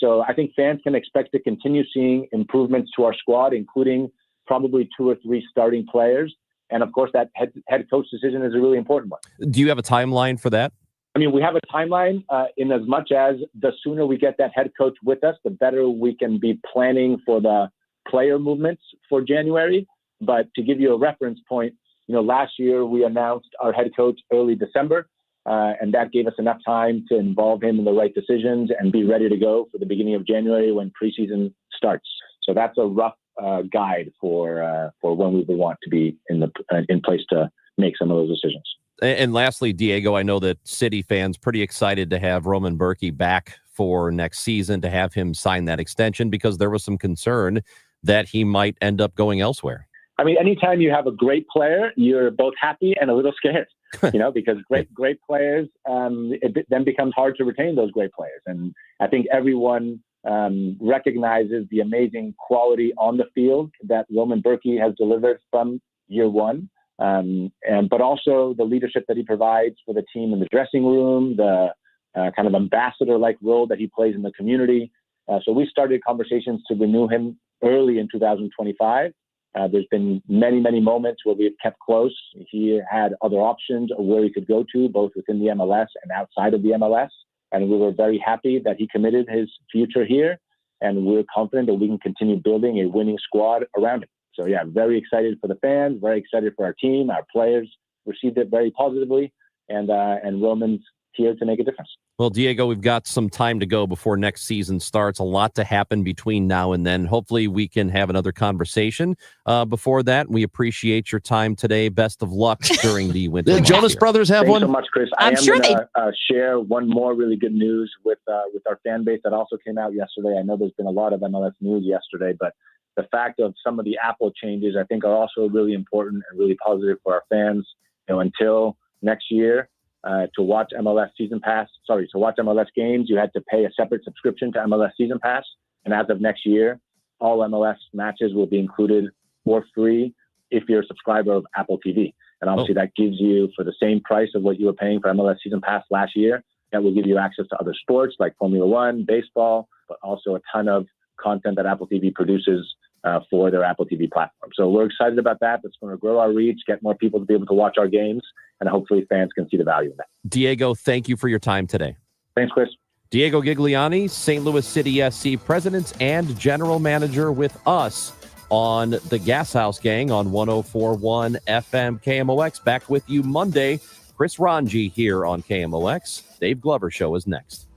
So I think fans can expect to continue seeing improvements to our squad, including probably 2 or 3 starting players. And of course, that head coach decision is a really important one. Do you have a timeline for that? I mean, we have a timeline in as much as the sooner we get that head coach with us, the better we can be planning for the player movements for January. But to give you a reference point, last year we announced our head coach early December, and that gave us enough time to involve him in the right decisions and be ready to go for the beginning of January when preseason starts. So that's a rough guide for when we would want to be in place to make some of those decisions. And lastly, Diego, I know that City fans pretty excited to have Roman Berkey back for next season, to have him sign that extension, because there was some concern that he might end up going elsewhere. I mean, anytime you have a great player, you're both happy and a little scared, because great players, it then becomes hard to retain those great players. And I think everyone recognizes the amazing quality on the field that Roman Berkey has delivered from year one, but also the leadership that he provides for the team in the dressing room, the kind of ambassador-like role that he plays in the community. So we started conversations to renew him early in 2025. There's been many, many moments where we've kept close. He had other options of where he could go to, both within the MLS and outside of the MLS. And we were very happy that he committed his future here. And we're confident that we can continue building a winning squad around him. So, yeah, very excited for the fans, very excited for our team. Our players received it very positively. And Roman's here to make a difference. Well, Diego, we've got some time to go before next season starts. A lot to happen between now and then. Hopefully we can have another conversation before that. We appreciate your time today. Best of luck during the winter. The Jonas Brothers have Thanks one? so much, Chris. I'm sure going to share one more really good news with our fan base that also came out yesterday. I know there's been a lot of MLS news yesterday, but the fact of some of the Apple changes, I think, are also really important and really positive for our fans. Until next year, to watch MLS games, you had to pay a separate subscription to MLS Season Pass. And as of next year, all MLS matches will be included for free if you're a subscriber of Apple TV. And obviously that gives you, for the same price of what you were paying for MLS Season Pass last year, that will give you access to other sports like Formula One, baseball, but also a ton of content that Apple TV produces for their Apple TV platform. So we're excited about that. That's going to grow our reach, get more people to be able to watch our games, and hopefully fans can see the value of that. Diego, thank you for your time today. Thanks, Chris. Diego Gigliani, St. Louis City SC President and General Manager, with us on the Gashouse Gang on 104.1 FM KMOX. Back with you Monday. Chris Ranji here on KMOX. Dave Glover Show is next.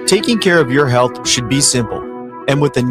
Taking care of your health should be simple. And with the